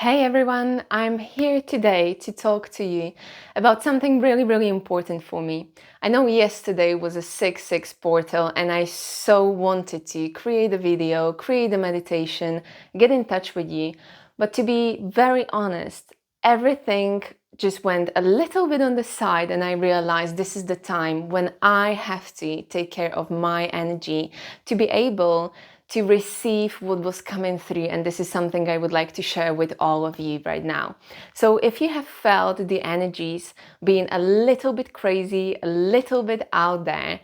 Hey everyone, I'm here today to talk to you about something really important for me. I know yesterday was a 6/6 portal and I so wanted to create a video, create a meditation, get in touch with you. But to be very honest, everything just went a little bit on the side and I realized this is the time when I have to take care of my energy to be able to receive what was coming through, and this is something I would like to share with all of you right now. So if you have felt the energies being a little bit crazy, a little bit out there,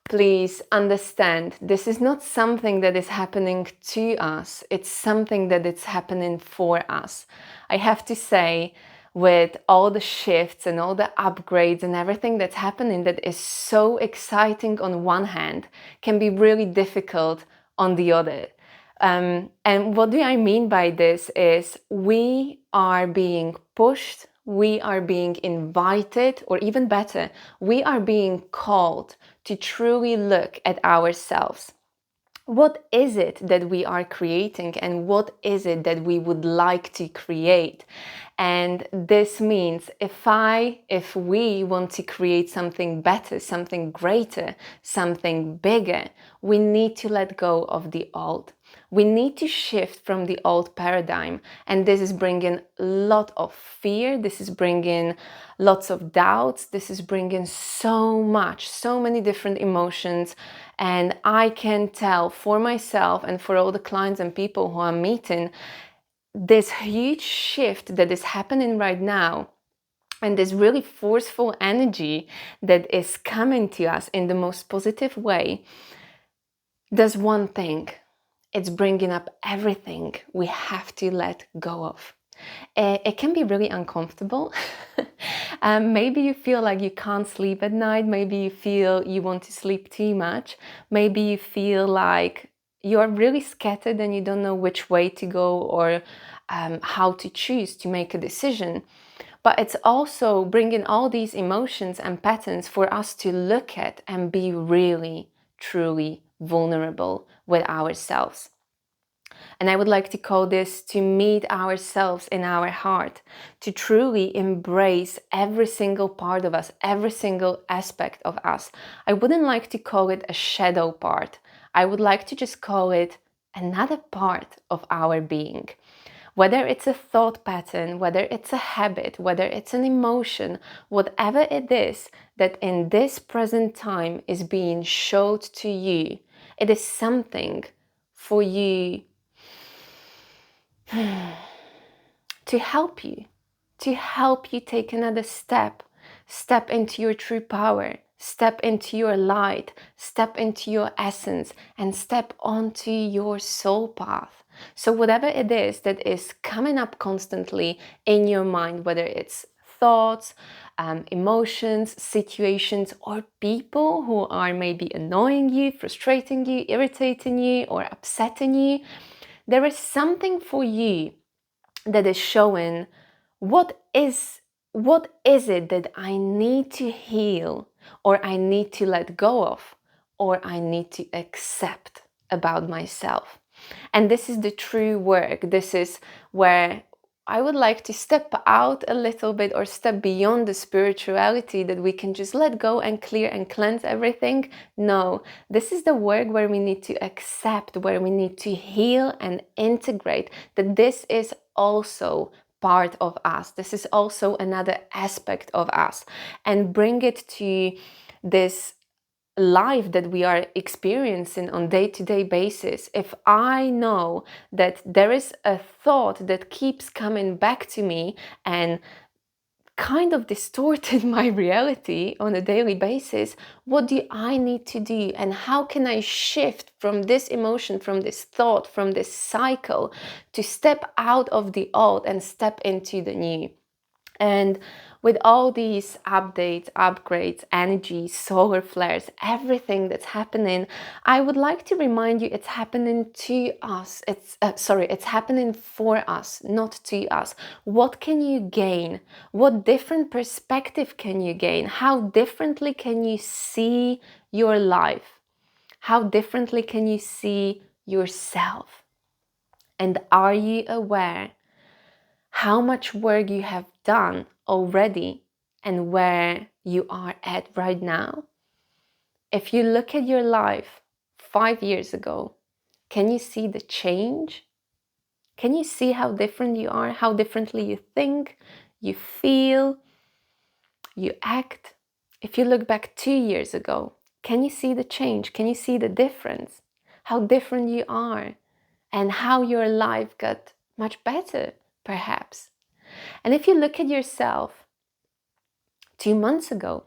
please understand this is not something that is happening to us, it's something that is happening for us. I have to say, with all the shifts and all the upgrades and everything that's happening that is so exciting on one hand, can be really difficult on the other. And what do I mean by this is we are being pushed, we are being invited, or even better, we are being called to truly look at ourselves. What is it that we are creating and what is it that we would like to create? And this means if we want to create something better, something greater, something bigger, we need to let go of the old. We need to shift from the old paradigm, and this is bringing a lot of fear, this is bringing lots of doubts, this is bringing so many different emotions. And I can tell for myself and for all the clients and people who I'm meeting, this huge shift that is happening right now and this really forceful energy that is coming to us in the most positive way does one thing. It's bringing up everything we have to let go of. It can be really uncomfortable. Maybe you feel like you can't sleep at night. Maybe you feel you want to sleep too much. Maybe you feel like you're really scattered and you don't know which way to go or how to choose to make a decision. But it's also bringing all these emotions and patterns for us to look at and be really, truly vulnerable with ourselves. And I would like to call this to meet ourselves in our heart, to truly embrace every single part of us, every single aspect of us. I wouldn't like to call it a shadow part. I would like to just call it another part of our being. Whether it's a thought pattern, whether it's a habit, whether it's an emotion, whatever it is that in this present time is being showed to you, it is something for you to help you take another step into your true power, step into your light, step into your essence, and step onto your soul path. So whatever it is that is coming up constantly in your mind, whether it's thoughts, emotions, situations, or people who are maybe annoying you, frustrating you, irritating you, or upsetting you, there is something for you that is showing what is it that I need to heal, or I need to let go of, or I need to accept about myself. And this is the true work. This is where I would like to step out a little bit or step beyond the spirituality that we can just let go and clear and cleanse everything. No, this is the work where we need to accept, where we need to heal and integrate that this is also part of us. This is also another aspect of us, and bring it to this life that we are experiencing on day-to-day basis. If I know that there is a thought that keeps coming back to me and kind of distorted my reality on a daily basis, what do I need to do, and how can I shift from this emotion, from this thought, from this cycle, to step out of the old and step into the new? And with all these updates, upgrades, energy, solar flares, everything that's happening, I would like to remind you it's happening to us. It's happening for us, not to us. What can you gain? What different perspective can you gain? How differently can you see your life? How differently can you see yourself? And are you aware how much work you have done already and where you are at right now. If you look at your life 5 years ago, can you see the change? Can you see how different you are, how differently you think, you feel, you act? If you look back 2 years ago, can you see the change? Can you see the difference? How different you are and how your life got much better, perhaps. And if you look at yourself 2 months ago,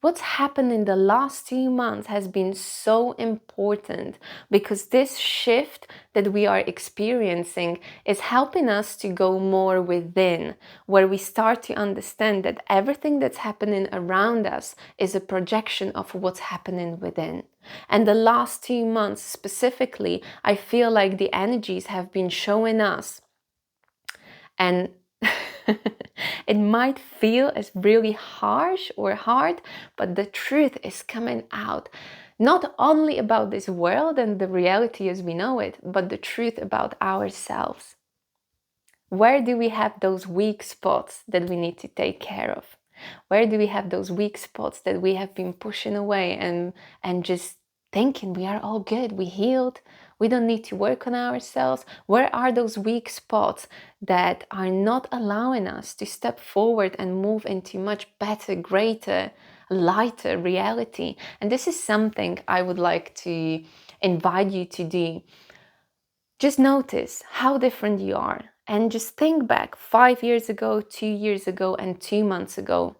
what's happened in the last 2 months has been so important, because this shift that we are experiencing is helping us to go more within, where we start to understand that everything that's happening around us is a projection of what's happening within. And the last 2 months specifically, I feel like the energies have been showing us, and it might feel as really harsh or hard, but the truth is coming out. Not only about this world and the reality as we know it, but the truth about ourselves. Where do we have those weak spots that we need to take care of? Where do we have those weak spots that we have been pushing away and just thinking we are all good, we healed, we don't need to work on ourselves? Where are those weak spots that are not allowing us to step forward and move into much better, greater, lighter reality? And this is something I would like to invite you to do. Just notice how different you are and just think back 5 years ago, 2 years ago, and 2 months ago.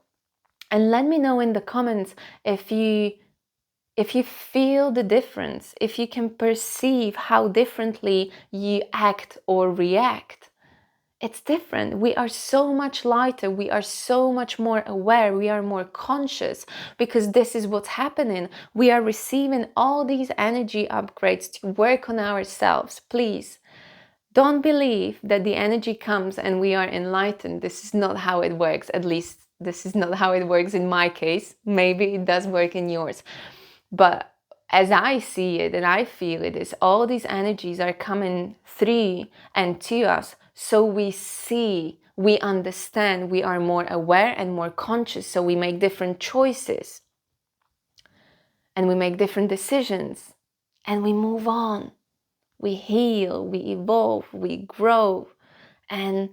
And let me know in the comments if you feel the difference, if you can perceive how differently you act or react. It's different. We are so much lighter. We are so much more aware. We are more conscious, because this is what's happening. We are receiving all these energy upgrades to work on ourselves. Please don't believe that the energy comes and we are enlightened. This is not how it works. At least this is not how it works in my case. Maybe it does work in yours. But as I see it and I feel it, is all these energies are coming through and to us, so we see, we understand, we are more aware and more conscious, so we make different choices and we make different decisions and we move on. We heal, we evolve, we grow, and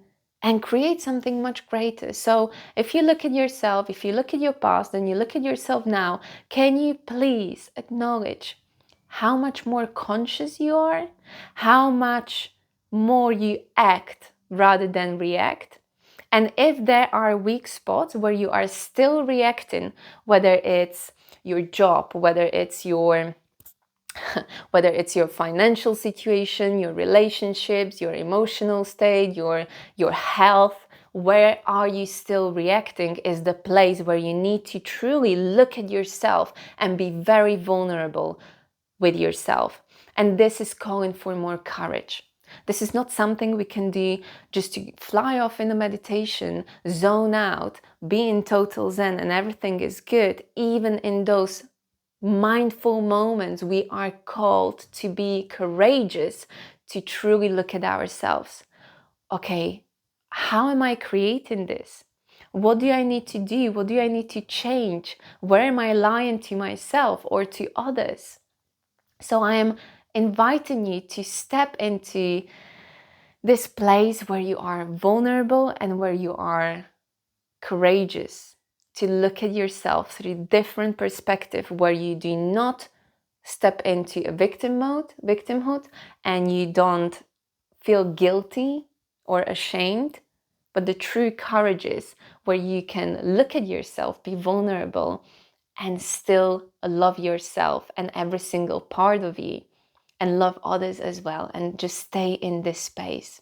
create something much greater. So if you look at yourself, if you look at your past and you look at yourself now, can you please acknowledge how much more conscious you are, how much more you act rather than react? And if there are weak spots where you are still reacting, whether it's your job, whether it's your financial situation, your relationships, your emotional state, your health, where are you still reacting is the place where you need to truly look at yourself and be very vulnerable with yourself. And this is calling for more courage. This is not something we can do just to fly off in a meditation, zone out, be in total zen and everything is good. Even in those mindful moments, we are called to be courageous, to truly look at ourselves. Okay, how am I creating this? What do I need to do? What do I need to change? Where am I lying to myself or to others? So I am inviting you to step into this place where you are vulnerable and where you are courageous, to look at yourself through different perspective, where you do not step into a victimhood, and you don't feel guilty or ashamed, but the true courage is where you can look at yourself, be vulnerable, and still love yourself and every single part of you, and love others as well, and just stay in this space.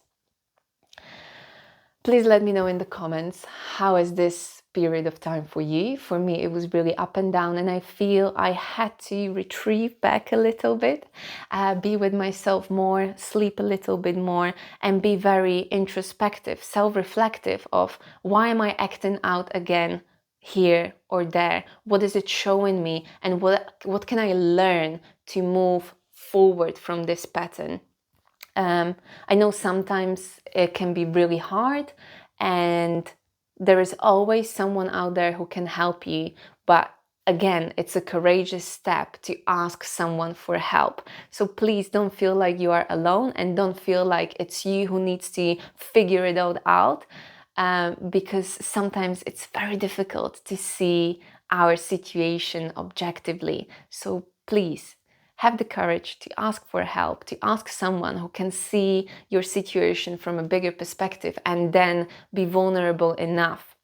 Please let me know in the comments, how is this period of time for you? For me, it was really up and down, and I feel I had to retrieve back a little bit, be with myself more, sleep a little bit more, and be very introspective, self-reflective of why am I acting out again here or there? What is it showing me? And what can I learn to move forward from this pattern? I know sometimes it can be really hard, and there is always someone out there who can help you. But again, it's a courageous step to ask someone for help. So please don't feel like you are alone, and don't feel like it's you who needs to figure it all out, because sometimes it's very difficult to see our situation objectively. So please, have the courage to ask for help, to ask someone who can see your situation from a bigger perspective, and then be vulnerable enough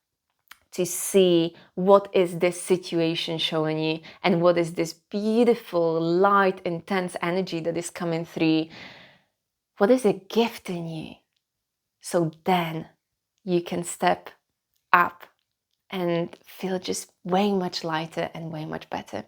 to see what is this situation showing you, and what is this beautiful, light, intense energy that is coming through. What is a gift in you? So then you can step up and feel just way much lighter and way much better.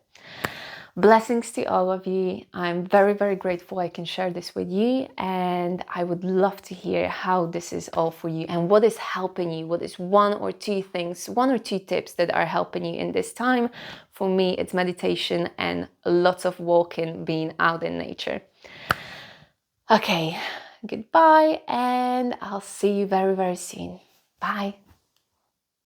Blessings to all of you. I'm very, very grateful I can share this with you, and I would love to hear how this is all for you and what is helping you. What is one or two things, one or two tips that are helping you in this time? For me, it's meditation and lots of walking, being out in nature. Okay, goodbye, and I'll see you very, very soon. Bye.